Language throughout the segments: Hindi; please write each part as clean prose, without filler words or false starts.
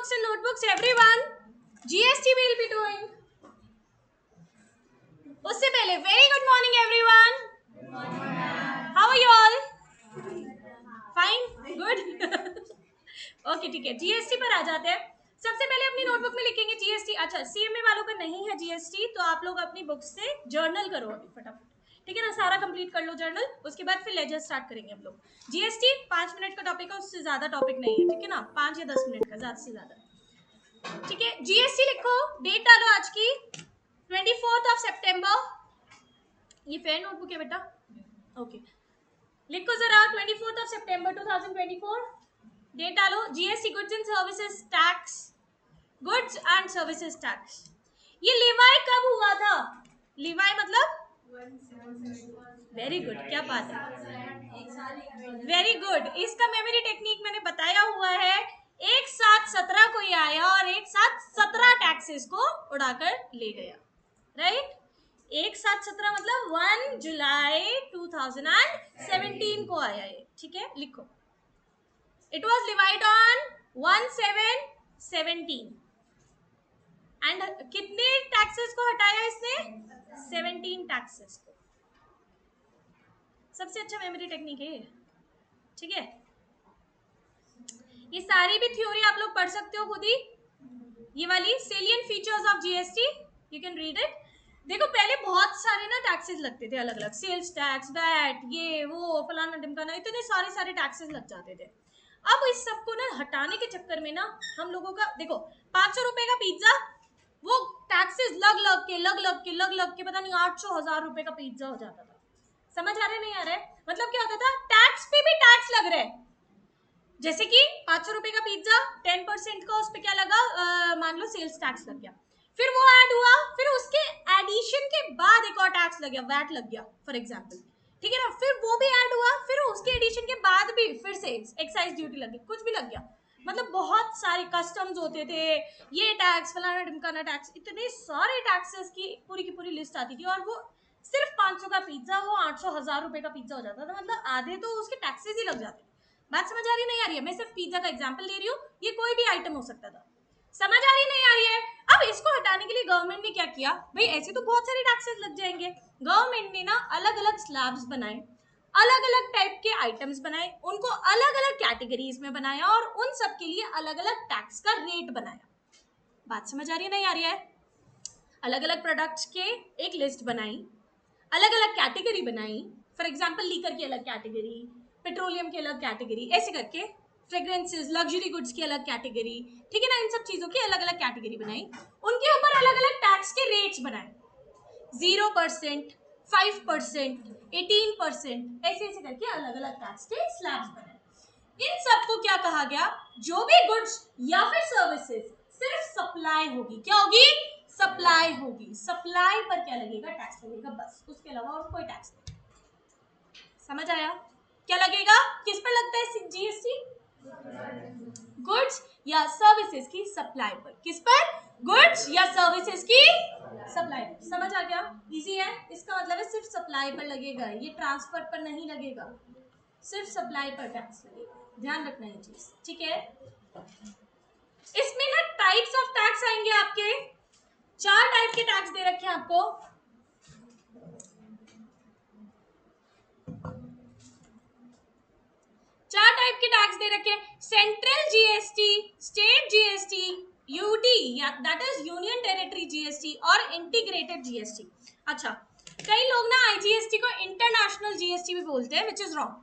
books and notebooks, everyone. GST we will be doing. उससे पहले very good morning everyone. How are you all? Fine, good. Okay, ठीक है. GST पर आ जाते हैं. सबसे पहले अपनी नोटबुक में लिखेंगे GST. अच्छा, CMA वालों का नहीं है GST, तो आप लोग अपनी बुक से जर्नल करो अभी फटाफट. ठीक है ना, सारा कंप्लीट कर लो जर्नल. उसके बाद फिर लेजर स्टार्ट करेंगे हम लोग. GST 5 मिनट का टॉपिक है, उससे ज्यादा टॉपिक नहीं है. ठीक है ना, 5 या 10 मिनट का, ज्यादा से ज्यादा. ठीक है, GST लिखो, डेट डालो आज की 24 सितंबर. ये फेयर नोटबुक है बेटा. ओके, लिखो जरा 24 सितंबर 2024. डेट डालो. GST goods and services tax. Goods and services tax. ये लिवाई कब हुआ था? लिवाई मतलब वेरी गुड, क्या बात है, वेरी गुड. इसका मेमोरी टेक्निक मैंने बताया हुआ है. एक साथ 17 कोई आया और एक साथ 17 टैक्सेस को उड़ाकर ले गया. राइट, एक साथ 17 मतलब 1 जुलाई 2017 को आया ये. ठीक है, लिखो. It was levied on 1717 and कितने टैक्सेस को हटाया इसने? 17 टैक्सेस को. सबसे अच्छा मेमोरी टेक्निक है. ठीक है, ये सारी भी थ्योरी आप लोग पढ़ सकते हो खुद ही. ये वाली salient features of GST you can read it. देखो, पहले बहुत सारे ना टैक्सेस लगते थे अलग अलग. सेल्स टैक्स, वैट, ये वो फलाना ढिमकाना, इतने सारे टैक्सेस लग जाते थे. अब इस सबको ना हटाने के चक्कर में ना हम लोगों का, देखो 500 रुपए का पिज्जा, वो टैक्सेस लग के पता नहीं 800-1000 रुपए का पिज्जा हो जाता था. समझ आ रहे नहीं आ रहे? मतलब क्या होता था, टैक्स पे भी टैक्स लग रहे. जैसे कि 500 रुपए का पिज्जा, 10% का उस पे क्या लगा, मान लो सेल्स टैक्स लग गया. फिर वो ऐड हुआ, फिर उसके एडिशन के बाद एक और टैक्स लग गया, वैट लग गया फॉर एग्जांपल. ठीक है ना, फिर वो भी ऐड हुआ, फिर उसके एडिशन के बाद भी फिर से एक्साइज ड्यूटी लग गई, कुछ भी लग गया. मतलब बहुत सारे कस्टम्स होते थे, ये टैक्स, फलाना ढिमकाना टैक्स, इतने सारे टैक्सेस की पूरी लिस्ट आती थी. और वो सिर्फ 500 का पिज्जा वो 800-1000 रुपए का पिज्जा हो जाता था. मतलब आधे तो उसके टैक्सेस ही लग जाते. बात समझ आ रही नहीं आ रही है? मैं सिर्फ पिज्जा का एग्जांपल ले रही हूँ, ये कोई भी आइटम हो सकता था. समझ आ रही नहीं आ रही है? अब इसको हटाने के लिए गवर्नमेंट ने क्या किया भाई, ऐसे तो बहुत सारे टैक्सेस लग जाएंगे. गवर्नमेंट ने ना अलग अलग स्लैब्स बनाए, अलग अलग टाइप के आइटम्स बनाए, उनको अलग अलग कैटेगरीज में बनाया और उन सब के लिए अलग अलग टैक्स का रेट बनाया. बात समझ आ रही नहीं आ रही है? अलग अलग प्रोडक्ट्स के एक लिस्ट बनाई, अलग अलग कैटेगरी बनाई. फॉर एग्जाम्पल लीकर की अलग कैटेगरी, पेट्रोलियम की अलग कैटेगरी, ऐसे करके फ्रेग्रेंसेस, लग्जरी गुड्स की अलग कैटेगरी. ठीक है ना, इन सब चीजों की अलग अलग कैटेगरी बनाई, उनके ऊपर अलग अलग टैक्स के रेट्स बनाए. 0%, 5%, 18%, ऐसे ऐसे करके अलग अलग टैक्स के स्लैब्स बनाए. इन सबको क्या कहा गया, जो भी गुड्स या फिर सर्विसेज सिर्फ सप्लाई होगी, क्या होगी? सप्लाई होगी. सप्लाई पर क्या लगेगा? टैक्स लगेगा, बस. उसके अलावा और कोई टैक्स नहीं. समझ आया? क्या लगेगा? किस पर लगता है जीएसटी? गुड्स या सर्विसेज की सप्लाई पर. किस पर? गुड्स या सर्विसेज की सप्लाई पर. समझ आ गया? इजी है. इसका मतलब है सिर्फ सप्लाई पर लगेगा, ये ट्रांसफर पर नहीं लगेगा, सिर्फ सप्लाई पर टैक्स लगेगा. ध्यान रखना ये चीज. ठीक है, इसमें ना टाइप्स ऑफ टैक्स आएंगे आपके. 4 टाइप के टैक्स दे रखे हैं आपको. चार टाइप के टैक्स दे रखे हैं. Central GST, state GST, UT या that is union territory GST और इंटीग्रेटेड जीएसटी. अच्छा, कई लोग ना आईजीएसटी को इंटरनेशनल जीएसटी भी बोलते हैं, which is wrong.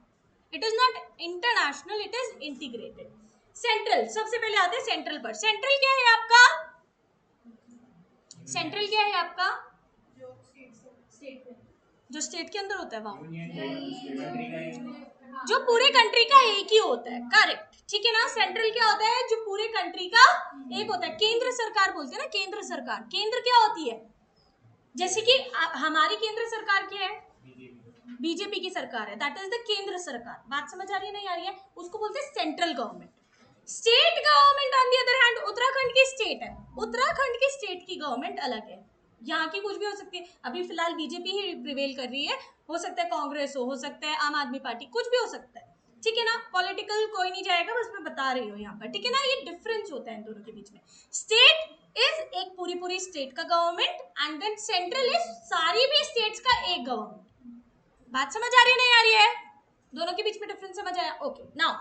It is not international, it is integrated. Central, सबसे पहले आते हैं सेंट्रल पर. सेंट्रल क्या है आपका? सेंट्रल क्या है आपका? जो स्टेट के अंदर होता है, वहां जो पूरे कंट्री का एक ही होता है. करेक्ट. ठीक है ना, सेंट्रल क्या होता है? जो पूरे कंट्री का एक होता है. केंद्र सरकार बोलते हैं ना, केंद्र सरकार. केंद्र क्या होती है? जैसे कि हमारी केंद्र सरकार क्या है? बीजेपी की सरकार है, दैट इज द केंद्र सरकार. बात समझ आ रही है नहीं आ रही है? उसको बोलते हैं central government. State government on the other hand, Uttarakhand की स्टेट है, उत्तराखंड की स्टेट की गवर्नमेंट अलग है. यहाँ की कुछ भी हो सकती है. अभी फिलहाल बीजेपी ही प्रिवेल कर रही है, हो सकता है कांग्रेस हो सकता है आम आदमी पार्टी, कुछ भी हो सकता है. ठीक है ना, पॉलिटिकल कोई नहीं जाएगा, बस मैं बता रही हूँ यहाँ पर, ठीक है ना, ये डिफरेंस होता है इन दोनों के बीच में। स्टेट इज एक पूरी पूरी स्टेट का government and then central is सारी भी स्टेट्स का एक गवर्नमेंट। बात समझ आ रही है नहीं आ रही है? दोनों के बीच में डिफरेंस समझ आया? ओके नाउ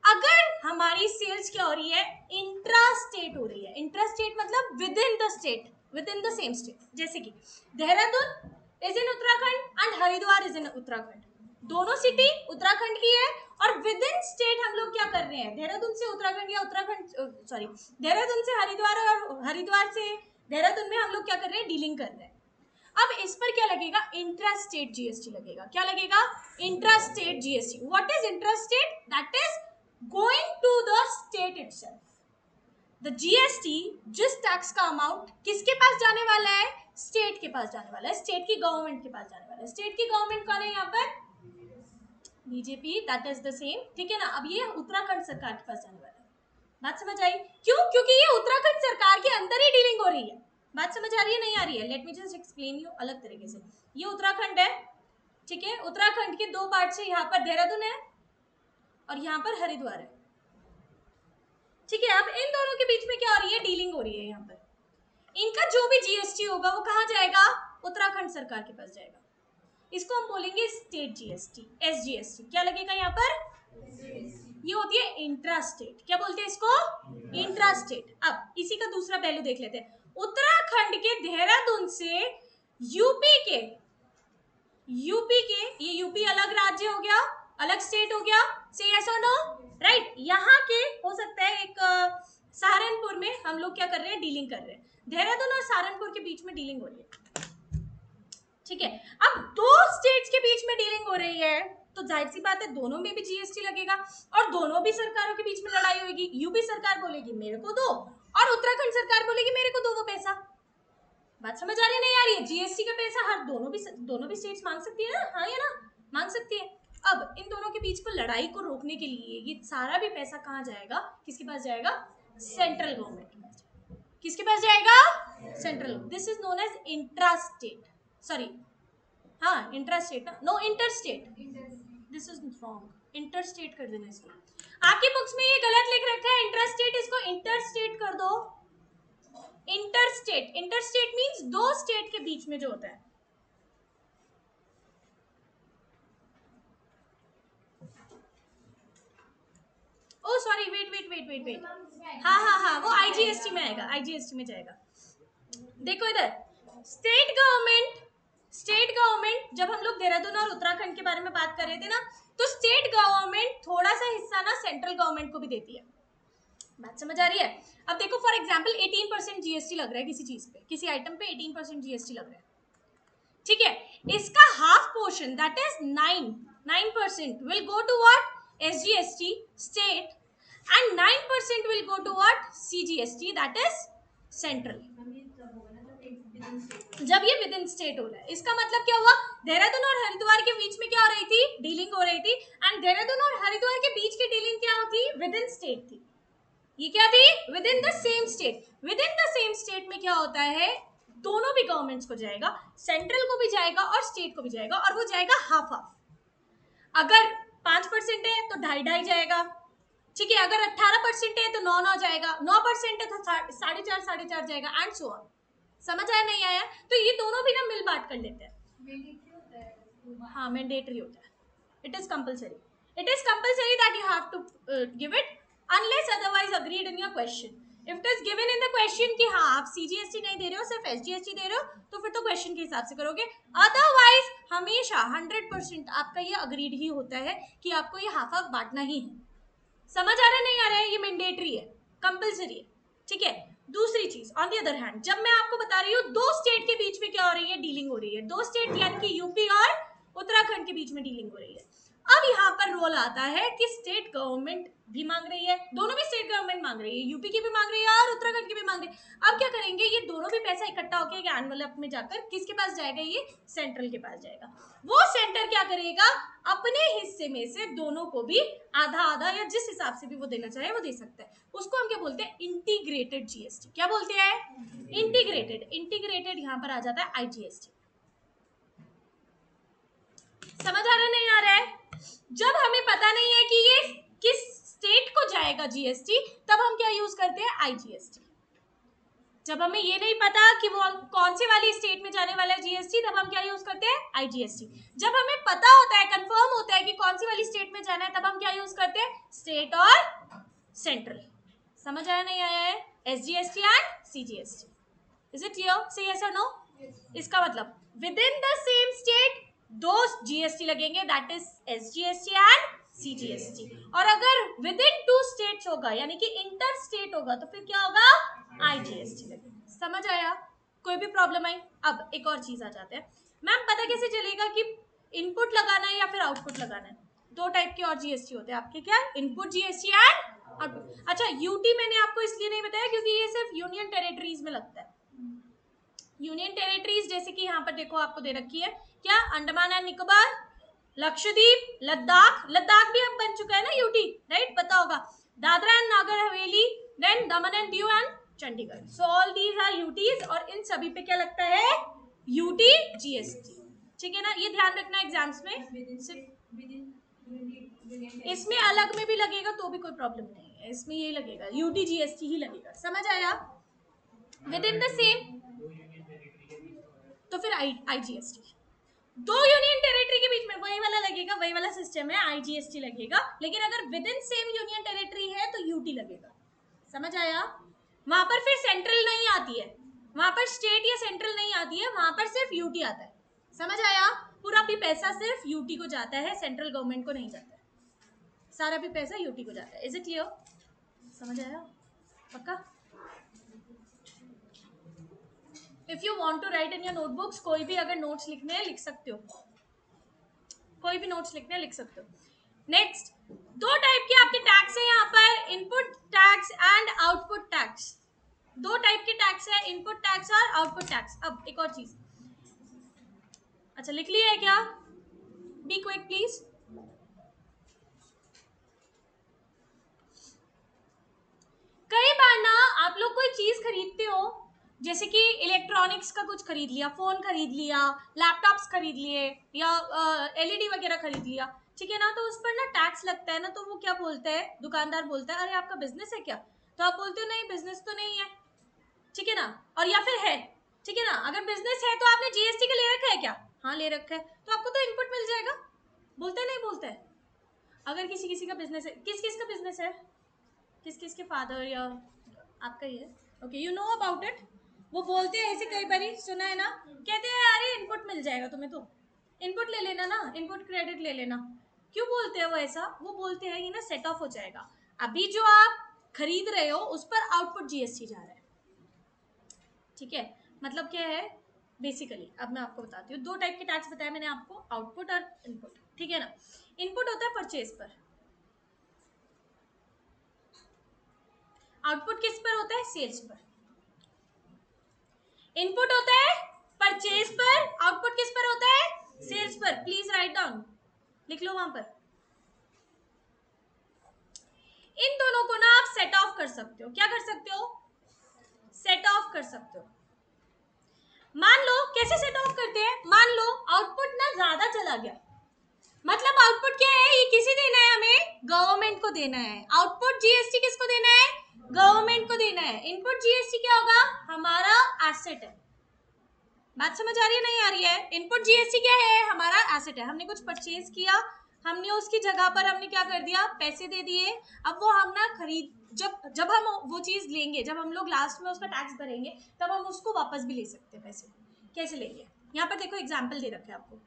अगर हमारी सेल्स क्या हो रही है, इंट्रा स्टेट हो रही है। इंट्रा स्टेट मतलब with in the state, with in the same state, जैसे कि Dehradun is in Uttarakhand and Haridwar is in Uttarakhand, दोनों सिटी उत्तराखंड की है और विद इन स्टेट हम लोग क्या कर रहे हैं, देहरादून से उत्तराखंड या उत्तराखंड सॉरी देहरादून से हरिद्वार और हरिद्वार से देहरादून में हम लोग क्या कर रहे हैं, डीलिंग कर रहे हैं। अब इस पर क्या लगेगा, इंट्रा स्टेट जीएसटी लगेगा। क्या लगेगा, intra state GST. What is intra state, that is going to the state itself. The GST जिस टैक्स का अमाउंट किसके पास जाने वाला है, स्टेट के पास जाने वाला है, स्टेट की गवर्नमेंट के पास जाने वाला है। स्टेट की गवर्नमेंट कौन है यहाँ पर, BJP, that is the same, ठीक है ना। अब ये उत्तराखंड सरकार के पास जाने वाला है। बात समझ आई? क्यों, क्योंकि ये उत्तराखंड सरकार के अंदर ही डीलिंग हो रही है। बात समझ आ रही है नहीं आ रही है? Let me just explain you अलग तरीके से। ये उत्तराखंड है, ठीक है, उत्तराखंड के दो पार्ट से, यहाँ पर देहरादून है और यहाँ पर हरिद्वार है, ठीक है। अब इन दोनों के बीच में क्या हो रही है, डीलिंग हो रही है। यहाँ पर इनका जो भी जीएसटी होगा वो कहाँ जाएगा, उत्तराखंड सरकार के पास जाएगा। इसको हम बोलेंगे स्टेट जीएसटी, एसजीएसटी। क्या लगेगा यहाँ पर, ये होती है इंट्रा स्टेट। क्या बोलते हैं इसको, इंट्रा स्टेट। अब इसी का दूसरा पहलू देख लेते हैं। उत्तराखंड के देहरादून से यूपी के ये यूपी अलग राज्य हो गया, अलग स्टेट हो गया, से यस और नो, राइट। यहाँ के हो सकता है एक सहारनपुर में हम लोग क्या कर रहे हैं, डीलिंग कर रहे हैं। देहरादून और सहारनपुर के बीच में डीलिंग हो रही है, ठीक है। अब दो स्टेट्स के बीच में डीलिंग हो रही है तो जाहिर सी बात है दोनों में भी जीएसटी लगेगा और दोनों भी सरकारों के बीच में लड़ाई होगी। यूपी सरकार बोलेगी मेरे को दो और उत्तराखंड सरकार बोलेगी मेरे को दो वो पैसा। बात समझ आ रही नहीं आ रही है? जीएसटी का पैसा हर दोनों भी स्टेट्स मांग सकती है ना, हाँ या ना, मांग सकती है। अब इन दोनों के बीच को लड़ाई को रोकने के लिए ये सारा भी पैसा कहाँ जाएगा, किसके पास जाएगा, सेंट्रल गवर्नमेंट के पास। किसके पास जाएगा, central. This is known as intra state, sorry हाँ इंट्रा स्टेट ना, no inter state, this is wrong, inter state कर देना इसको। आपकी बुक्स में ये गलत लिख रखा है इंट्रा स्टेट, इसको इंटर स्टेट कर दो। इंटर स्टेट मींस दो स्टेट के बीच में जो होता है। ओ सॉरी वेट, हाँ वो आईजीएसटी में आएगा, आईजीएसटी में जाएगा। देखो इधर स्टेट गवर्नमेंट जब हम लोग देहरादून और उत्तराखंड के बारे में बात कर रहे थे ना, तो स्टेट गवर्नमेंट थोड़ा सा हिस्सा ना सेंट्रल गवर्नमेंट को भी देती है। बात समझ आ रही है? अब देखो फॉर एग्जांपल 18% जीएसटी लग रहा है किसी चीज पे, किसी आइटम पे 18% जीएसटी लग रहा है, ठीक है। इसका half portion that is 9% will go to what, SGST state, and 9% will go to what, CGST that is central. जब ये विद इन स्टेट हो रहा है, इसका मतलब क्या हुआ, देहरादून और हरिद्वार के बीच में क्या हो रही थी, डीलिंग हो रही थी, एंड देहरादून और हरिद्वार के बीच की डीलिंग क्या होती, विद इन स्टेट थी। ये क्या थी, with in the same state. With in the same state में क्या होता है, दोनों भी गवर्नमेंट्स को जाएगा, सेंट्रल को भी जाएगा और स्टेट को भी जाएगा, और वो जाएगा हाफ हाफ। अगर 5% है तो 2.5 जाएगा, ठीक है। अगर 18% है तो 9 जाएगा, 9% है तो 4.5 जाएगा, एंड सो ऑन। समझ आया नहीं आया? तो ये दोनों भी ना मिल बांट कर लेते हैं। हाँ मैंडेटरी होता है, it is compulsory, that you have to give it unless otherwise agreed in your question. If it is given in the question कि हाँ आप सीजीएसटी नहीं दे रहे हो, सिर्फ एसजीएसटी दे रहे हो, तो फिर तो क्वेश्चन के हिसाब से करोगे। अदरवाइज हमेशा 100% आपका ये अग्रीड ही होता है कि आपको ये हाफ हाफ बांटना ही है। समझ आ रहा है नहीं आ रहा है? ये मैंडेटरी है, कंपल्सरी है, ठीक है। दूसरी चीज ऑन दी अदर हैंड, जब मैं आपको बता रही हूँ दो स्टेट के बीच में क्या हो रही है, डीलिंग हो रही है, दो स्टेट यानी कि यूपी और उत्तराखंड के बीच में डीलिंग हो रही है। अब यहाँ पर रोल आता है कि स्टेट गवर्नमेंट भी मांग रही है, दोनों भी स्टेट गवर्नमेंट मांग रही है, यूपी की भी मांग रही है और उत्तराखंड की भी मांग रही है। अब क्या करेंगे, ये दोनों भी पैसा इकट्ठा होकर एनवेलप में जाकर किसके पास जाएगा, ये सेंट्रल के पास जाएगा। वो सेंटर क्या करेगा, अपने हिस्से में से दोनों को भी आधा आधा या जिस हिसाब से भी वो देना चाहे वो दे सकता है। उसको हम क्या बोलते हैं, इंटीग्रेटेड जीएसटी। क्या बोलते हैं, इंटीग्रेटेड। इंटीग्रेटेड यहाँ पर आ जाता है आईजीएसटी। समझ आ रहा नहीं आ रहा है? जब हमें पता नहीं है कि ये किस स्टेट को जाएगा जीएसटी, तब हम क्या यूज करते हैं? आईजीएसटी। जब हमें ये नहीं पता कि वो कौन सी वाली स्टेट में जाने वाला है जीएसटी, तब हम क्या यूज करते हैं? आईजीएसटी। जब हमें पता होता है, कंफर्म होता है कि कौन सी वाली स्टेट में जाना है, तब हम क्या यूज करते हैं? स्टेट और सेंट्रल। समझ आया नहीं आया है? SGST and CGST. Is it clear? से यस और नो? इसका मतलब with in the same state दो जीएसटी लगेंगे, that is SGST and CGST. और अगर विद इन टू स्टेट्स होगा, यानी कि इंटर स्टेट होगा, तो फिर क्या होगा? आईजीएसटी लगेगा। समझ आया? कोई भी प्रॉब्लम आई? अब एक और चीज आ जाते हैं, मैम पता कैसे चलेगा कि इनपुट लगाना है या फिर आउटपुट लगाना है? दो टाइप के और जीएसटी होते हैं आपके, क्या? Input GST and output. अच्छा, यूटी मैंने आपको इसलिए नहीं बताया क्योंकि ये सिर्फ यूनियन टेरिटरीज में लगता है। यूनियन टेरिटरीज जैसे कि यहाँ पर देखो आपको दे रखी है क्या? अंडमान एंड निकोबार, लक्षद्वीप, लद्दाख। लद्दाख भी अब बन चुका है ना यूटी, राइट? पता होगा। दादरा एंड नागर Haveli, then Daman and Diu and Chandigarh. So all these are UTs, और इन सभी पे क्या लगता है? UT GST. ठीक है ना? ये ध्यान रखना एग्जाम्स में। इसमें अलग में भी लगेगा तो भी कोई प्रॉब्लम नहीं है, इसमें ये लगेगा, यूटी जीएसटी ही लगेगा। समझ आया? विद इन द सेम, तो फिर आईजीएसटी। दो यूनियन टेरिटरी के बीच में वही वाला लगेगा, वही वाला सिस्टम है, आईजीएसटी लगेगा। लेकिन अगर with in same union territory है तो यूटी लगेगा। समझ आया? वहां पर फिर सेंट्रल नहीं आती है, वहां पर स्टेट या सेंट्रल नहीं आती है, वहां पर सिर्फ यूटी आता है। समझ आया? पूरा भी पैसा सिर्फ यूटी को जाता है, सेंट्रल गवर्नमेंट को नहीं जाता है। सारा भी पैसा यूटी को जाता है। Is it clear? समझ आया? पक्का? If you want to write in your notebooks, कोई भी अगर नोट्स लिखने हैं लिख सकते हो, कोई भी नोट्स लिखने लिख सकते हो। नेक्स्ट, दो टाइप के आपके टैक्स है यहाँ पर, input tax and output tax. दो टाइप के टैक्स है, इनपुट टैक्स और आउटपुट टैक्स। अब एक और चीज, अच्छा लिख लिया है क्या? Be quick please. कई बार ना आप लोग कोई चीज खरीदते हो, जैसे कि इलेक्ट्रॉनिक्स का कुछ खरीद लिया, फोन खरीद लिया, लैपटॉप्स खरीद लिए, या एलईडी वगैरह खरीद लिया, ठीक है ना? तो उस पर ना टैक्स लगता है ना, तो वो क्या बोलता है? दुकानदार बोलता है अरे आपका बिजनेस है क्या? तो आप बोलते हो नहीं बिजनेस तो नहीं है, ठीक है ना? और या फिर है, ठीक है ना? अगर बिजनेस है तो आपने जीएसटी का ले रखा है क्या? हाँ ले रखा है, तो आपको तो इनपुट मिल जाएगा। बोलते नहीं बोलते है? अगर किसी किसी का बिजनेस है, किस किस का बिजनेस है? किस किस के फादर या आपका ही है? Okay, you know about it. वो बोलते हैं ऐसे, कई बार सुना है ना, कहते हैं अरे इनपुट मिल जाएगा तुम्हें, तो इनपुट ले लेना ना, इनपुट क्रेडिट ले लेना। क्यों बोलते हैं वो ऐसा? वो बोलते हैं ये ना सेट ऑफ हो जाएगा, अभी जो आप खरीद रहे हो उस पर आउटपुट जीएसटी जा रहा है। ठीक है? मतलब क्या है बेसिकली? अब मैं आपको बताती हूँ, दो टाइप के टैक्स बताया मैंने आपको, आउटपुट और इनपुट। ठीक है ना? इनपुट होता है परचेज पर, आउटपुट किस पर होता है? सेल्स पर। इनपुट होता है परचेज पर, आउटपुट किस पर होता है? सेल्स पर। प्लीज राइट डाउन, लिख लो वहां पर। इन दोनों को ना आप सेट ऑफ कर सकते हो। क्या कर सकते हो? सेट ऑफ कर सकते हो। मान लो, कैसे सेट ऑफ करते हैं? मान लो आउटपुट ना ज्यादा चला गया, मतलब आउटपुट क्या है? ये किसे देना है? हमें गवर्नमेंट को देना है। आउटपुट जीएसटी किसको देना है? गवर्नमेंट को देना है। इनपुट जीएसटी क्या होगा? हमारा एसेट है। बात समझ आ रही है नहीं आ रही है? इनपुट जीएसटी क्या है? हमारा एसेट है। हमने कुछ परचेज किया, हमने उसकी जगह पर हमने क्या कर दिया? पैसे दे दिए। अब वो हम ना खरीद, जब हम वो चीज लेंगे, जब हम लोग लास्ट में उसका टैक्स भरेंगे, तब हम उसको वापस भी ले सकते हैं पैसे। कैसे लेंगे? यहाँ पर देखो एग्जाम्पल दे रखे आपको।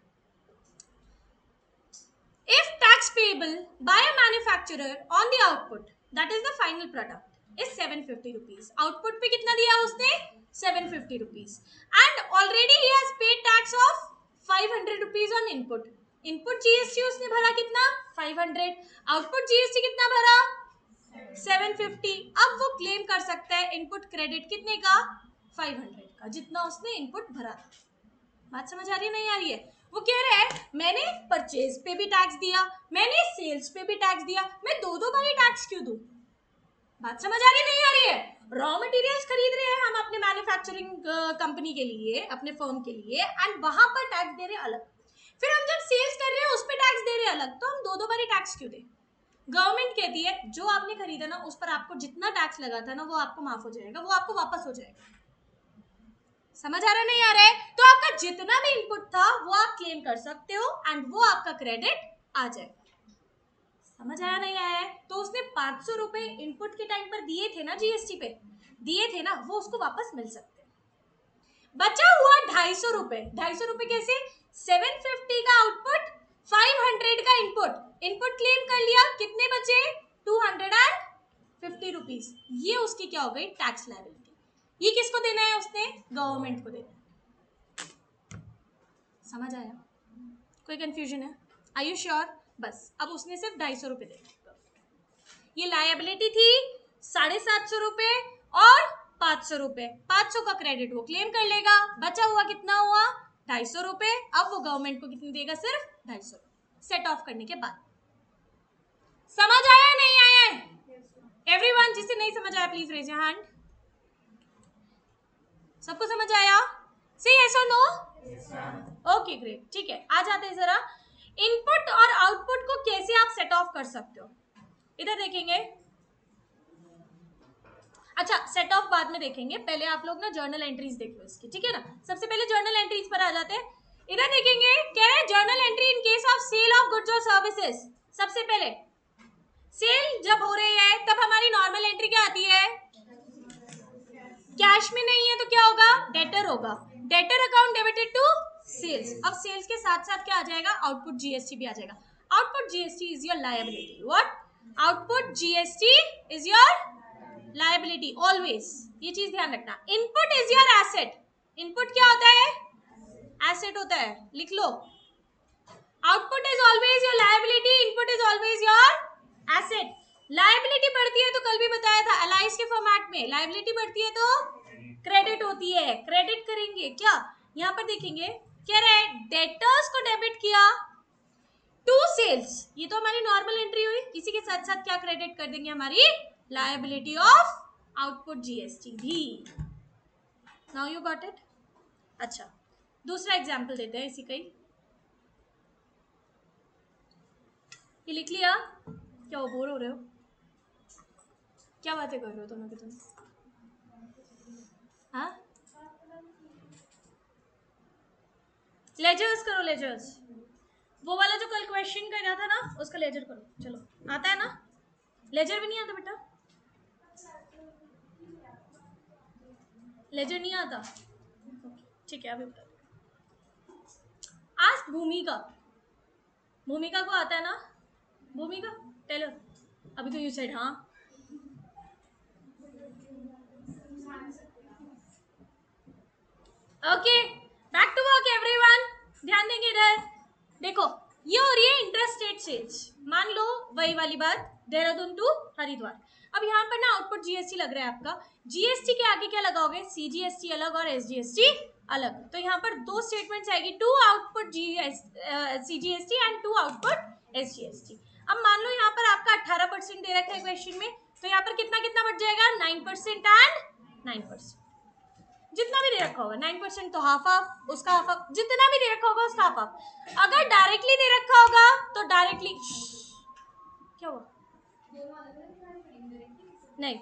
If tax payable by a manufacturer on the output, that is the final product, is 750 rupees. Output पे कितना दिया उसने? 750 rupees. And already he has paid tax of 500 rupees on input. Input GST उसने भरा कितना? 500. Output GST कितना भरा? 750. अब वो क्लेम कर सकता है इनपुट क्रेडिट कितने का? 500 का, जितना उसने इनपुट भरा था। बात समझ आ रही है नहीं आ रही है? वो कह रहा है मैंने परचेज पे भी टैक्स दिया, मैंने सेल्स पे भी टैक्स दिया, मैं दो दो बारी टैक्स क्यों दूं? बात समझ आ रही नहीं आ रही है? रॉ मटेरियल्स खरीद रहे हैं हम अपने मैन्युफैक्चरिंग कंपनी के लिए, अपने फर्म के लिए, एंड वहां पर टैक्स दे रहे हैं अलग। फिर हम जब सेल्स कर रहे हैं उस पर टैक्स दे रहे हैं अलग, तो हम दो बारी टैक्स क्यों दे? गवर्नमेंट कहती है जो आपने खरीदा ना उस पर आपको जितना टैक्स लगा था ना वो आपको माफ हो जाएगा, वो आपको वापस हो जाएगा। समझ आ रहा नहीं आ रहा है? तो आपका जितना भी इनपुट था वो आप क्लेम कर सकते हो एंड वो आपका क्रेडिट आ जाएगा। समझ आया नहीं आया है? तो उसने 500 रुपए इनपुट के टाइम पर दिए थे ना, जीएसटी पे दिए थे ना, वो उसको वापस मिल सकते हैं। बचा हुआ 250 रुपए, 250 रुपए कैसे? 750 का आउटपुट, 500 का इनपुट क्लेम कर लिया, कितने बचे? 250 रुपीज। ये उसकी क्या हो गई? Tax liability. ये किसको देना है? उसने गवर्नमेंट को देना है। समझ आया? कोई कंफ्यूजन है? Are you sure? बस अब उसने सिर्फ 250 रुपए देना। ये लायबिलिटी थी 750 रुपए और 500 रुपए। 500 का क्रेडिट वो क्लेम कर लेगा, बचा हुआ कितना हुआ? 250 रुपए। अब वो गवर्नमेंट को कितनी देगा? सिर्फ 250 रुपए सेट ऑफ करने के बाद। समझ आया नहीं आया? एवरीवन जिसे नहीं समझ आया प्लीज रेज योर हैंड। सबको समझ आया? से यस और नो? ओके ग्रेट, ठीक है। आ जाते हैं जरा इनपुट और आउटपुट को कैसे आप सेट ऑफ कर सकते हो। इधर देखेंगे। अच्छा, सेट ऑफ बाद में देखेंगे, पहले आप लोग ना जर्नल एंट्रीज देख लो इसकी, ठीक है ना। सबसे पहले जर्नल एंट्रीज पर आ जाते हैं। इधर देखेंगे, कह रहे हैं journal entry in case of sale of goods और सर्विसेज। सबसे पहले सेल जब हो रही है तब हमारी नॉर्मल एंट्री क्या आती है? कैश में नहीं है तो क्या होगा? डेटर होगा। Debtor account debited to sales. अब सेल्स के साथ साथ क्या आ जाएगा? आउटपुट जीएसटी भी आ जाएगा। Output GST is your liability. What? Output GST is your liability always. ये चीज ध्यान रखना। Input is your asset. Input क्या होता है? एसेट होता है, लिख लो। Output is always your liability, input is always your asset. Liability बढ़ती है तो कल भी बताया था अलाइज के फॉर्मेट में, लायबिलिटी बढ़ती है तो क्रेडिट होती है। क्रेडिट करेंगे क्या? यहाँ पर देखेंगे, कह रहे हैं डेटर्स को डेबिट किया टू सेल्स। ये तो हमारी नॉर्मल एंट्री हुई। इसी के साथ साथ क्या क्रेडिट कर देंगे? हमारी लायबिलिटी ऑफ आउटपुट जीएसटी भी। Now you got it? अच्छा, दूसरा एग्जाम्पल देते हैं इसी का ही। ये लिख लिया? क्या वो बोर हो रहे हो? क्या बातें कर रहे हो दोनों के दोनों? हाँ, लेजर्स करो, लेजर्स। वो वाला जो कल क्वेश्चन कर रहा था ना उसका लेजर करो। चलो, आता है ना? लेजर भी नहीं आता बेटा? लेजर नहीं आता? ठीक है, अभी बता दो। आज भूमिका, भूमिका को आता है ना? भूमिका टेलर, अभी तो यू सेड हाँ। Okay, back to work everyone. ध्यान देंगे इधर। देखो, ये हो रही है इंटरस्टेट सेल्स। मान लो वही वाली बात, देहरादून टू हरिद्वार। अब यहाँ पर ना आउटपुट जीएसटी लग रहा है आपका। जीएसटी के आगे क्या लगाओगे? सीजीएसटी अलग और एसजीएसटी अलग। तो यहाँ पर दो स्टेटमेंट्स आएगी, two output CGST and two output SGST. अब मान लो यहाँ पर आपका 18% दे रखा है क्वेश्चन में, तो यहाँ पर कितना कितना बढ़ जाएगा? 9% एंड 9%। जितना भी दे रखा होगा 9% तो हाफ हाफ, उसका हाफ हाफ, जितना भी दे रखा होगा उसका हाफ हाफ। अगर डायरेक्टली दे रखा होगा तो डायरेक्टली, क्या हुआ? नहीं,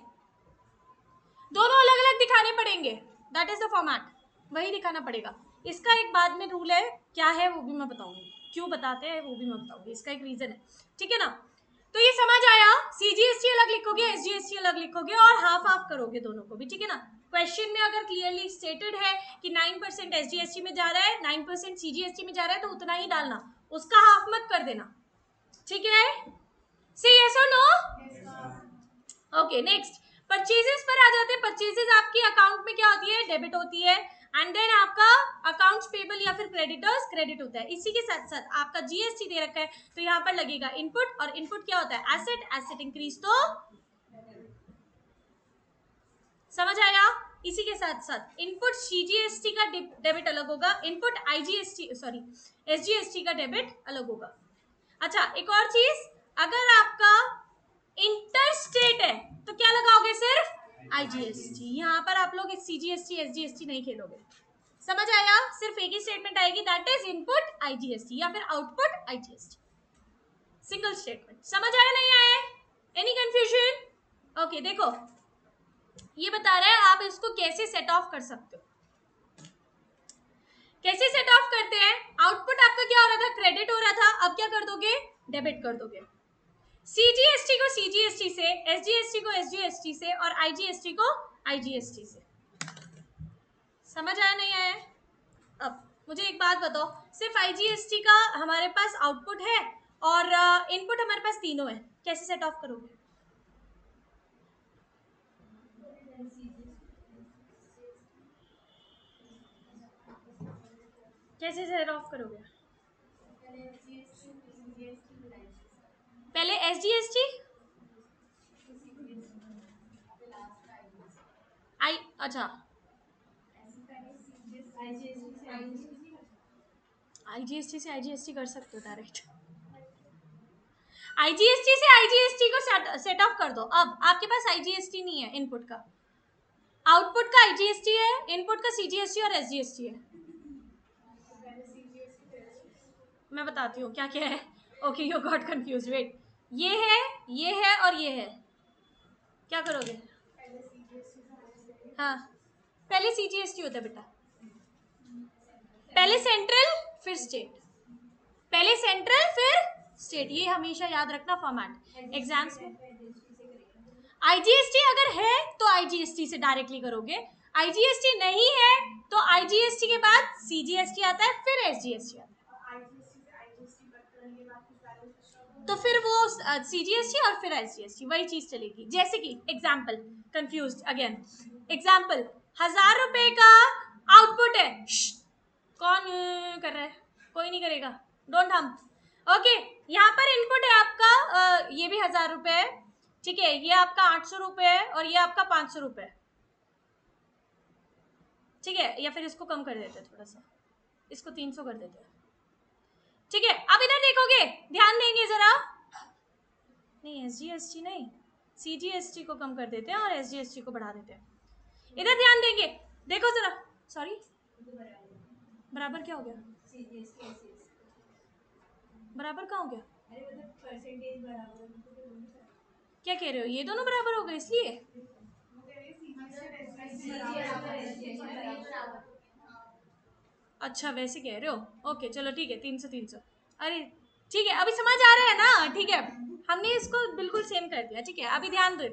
दोनों अलग अलग दिखाने पड़ेंगे। दैट इज द फॉर्मेट, वही दिखाना पड़ेगा। इसका एक बाद में रूल है, क्या है वो भी मैं बताऊंगी, क्यों बताते हैं वो भी मैं बताऊंगी, इसका एक रीजन है, ठीक है ना। तो ये समझ आया? सीजीएसटी अलग लिखोगे, एसजीएसटी अलग लिखोगे और हाफ हाफ करोगे दोनों को भी, ठीक है ना। क्वेश्चन में अगर क्लियरली स्टेटेड है कि 9% एसजीएसटी में जा रहा है, 9% सीजीएसटी में जा रहा है, तो उतना ही डालना, उसका हाफ मत कर देना, ठीक है। से यस और नो? ओके, नेक्स्ट परचेजेस पर आ जाते हैं। परचेजेस आपकी अकाउंट में क्या होती है? डेबिट होती है। एंड देन आपका अकाउंट्स पेबल या फिर क्रेडिटर्स क्रेडिट होता है। इसी के साथ साथ आपका जीएसटी दे रखा है तो यहाँ पर लगेगा इनपुट, और इनपुट क्या होता है? एसेट। एसेट इंक्रीज तो समझ आया? इसी के साथ साथ इनपुट सीजीएसटी का डेबिट अलग होगा, इनपुट आईजीएसटी सॉरी एसजीएसटी का डेबिट अलग होगा। अच्छा, एक और चीज, अगर आपका इंटरस्टेट है तो क्या लगाओगे? सिर्फ आईजीएसटी। यहाँ पर आप लोग सीजीएसटी एसजीएसटी नहीं खेलोगे, समझ आया? सिर्फ एक ही स्टेटमेंट आएगी, दैट इज इनपुट आईजीएसटी या फिर आउटपुट आईजीएसटी, सिंगल स्टेटमेंट। समझ आया नहीं आया? Any confusion? ओके देखो ये बता रहा है आप इसको कैसे सेट ऑफ कर सकते हो। कैसे सेट ऑफ करते हैं? आउटपुट आपका क्या हो रहा था? क्रेडिट हो रहा था, अब क्या कर दोगे? डेबिट कर दोगे। सीजीएसटी को सीजीएसटी से, एसजीएसटी को एसजीएसटी से और आईजीएसटी को आईजीएसटी से। समझ आया नहीं आया? अब मुझे एक बात बताओ, सिर्फ आईजीएसटी का हमारे पास आउटपुट है और इनपुट हमारे पास तीनों है, कैसे सेट ऑफ करोगे? कैसे सेट ऑफ करोगे? पहले एसजीएसटी आई, अच्छा आईजीएसटी से आईजीएसटी कर सकते हो डायरेक्ट। आईजीएसटी से आईजीएसटी को सेट ऑफ कर दो। अब आपके पास आईजीएसटी नहीं है इनपुट का, आउटपुट का आईजीएसटी है, इनपुट का सीजीएसटी और एसजीएसटी है। मैं बताती हूँ क्या क्या है। Okay you got confuse, wait, ये है और ये है, क्या करोगे? हाँ पहले सीजीएसटी होता है बेटा, पहले सेंट्रल फिर स्टेट, पहले सेंट्रल फिर स्टेट, ये हमेशा याद रखना फॉर्मेट एग्जाम्स में। आईजीएसटी अगर है तो आईजीएसटी से डायरेक्टली करोगे, आईजीएसटी नहीं है तो आईजीएसटी के बाद सीजीएसटी आता है फिर एसजीएसटी आता है, तो फिर वो सीजीएसटी और फिर एसजीएसटी वही चीज चलेगी। जैसे कि एग्जाम्पल, कंफ्यूज्ड अगेन, एग्जाम्पल 1000 रुपए का आउटपुट है, कौन कर रहा है? कोई नहीं करेगा, डोंट हम। ओके यहाँ पर इनपुट है आपका ये भी 1000 रुपए है, ठीक है, ये आपका 800 रुपए है और ये आपका 500 रुपए है, ठीक है, या फिर इसको कम कर देते हैं थोड़ा सा, इसको 300 कर देते हैं, ठीक है। अब इधर देखोगे, ध्यान देंगे जरा, नहीं एसजीएसटी नहीं, सीजीएसटी को कम कर देते हैं और एसजीएसटी को बढ़ा देते हैं। इधर ध्यान देंगे, देखो जरा, सॉरी बराबर क्या हो गया? बराबर कहाँ हो गया? क्या कह रहे हो? ये दोनों बराबर हो गए इसलिए? अच्छा वैसे कह रहे हो, ओके चलो ठीक है, 300 300, अरे ठीक है, अभी समझ आ रहा है ना, ठीक है, हमने इसको बिल्कुल सेम कर दिया, ठीक है। अभी ध्यान दो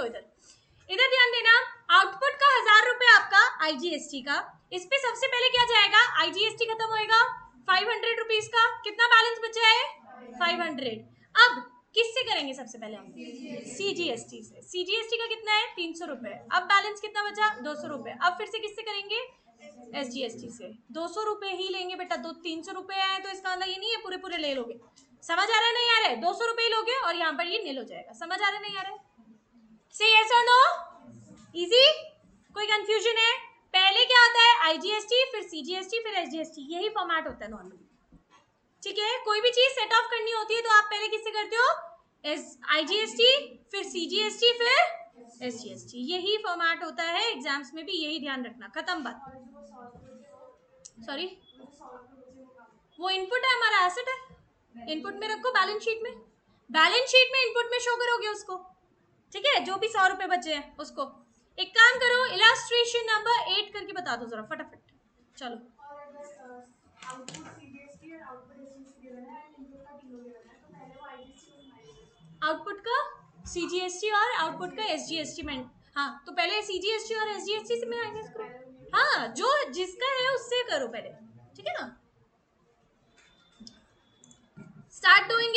इधर, इधर ध्यान देना, आउटपुट का 1000 रुपए आपका आईजीएसटी का, इस पे सबसे पहले क्या जाएगा? आईजीएसटी खत्म होएगा 500 रुपीज का, कितना बैलेंस बचा है? 500। अब किससे करेंगे सबसे पहले हम? सीजीएसटी से। सीजीएसटी का कितना है? 300 रुपए। अब बैलेंस कितना बचा? 200 रुपए। अब फिर से किससे करेंगे? एसजीएसटी से। 200 रुपए ही लेंगे बेटा, 300 रुपए है तो इसका मतलब ये नहीं है पूरे पूरे ले लोगे। समझ आ रहा है नहीं आ रहा है? 200 रुपए ही लोगे और यहाँ पर ये नील हो जाएगा। समझ आ रहा है नहीं आ रहा है? से यस और नो? इजी? कोई कंफ्यूजन है? पहले क्या होता है? आईजीएसटी फिर सीजीएसटी फिर एसजीएसटी, यही फॉर्मेट होता है नॉर्मली, ठीक है। कोई भी चीज सेट ऑफ करनी होती है तो आप पहले किससे करते हो? आईजीएसटी फिर सीजीएसटी फिर एसजीएसटी, यही फॉर्मेट होता है एग्जाम्स में भी, यही ध्यान रखना, खत्म बात। सॉरी वो इनपुट है हमारा, एसेट है, इनपुट में रखो बैलेंस शीट में, बैलेंस शीट में इनपुट में शो करोगे उसको, ठीक है, जो भी 100 रुपए बचे हैं उसको। एक काम करो, इलस्ट्रेशन नंबर 8 करके बता दो जरा फटाफट, चलो। आउटपुट का सीजीएसटी और आउटपुट का एसजीएसटी में, हाँ तो पहले सीजीएसटी और एसजीएसटी से माइनस करो, हाँ जो जिसका है उससे करो पहले, ठीक है ना। Start doing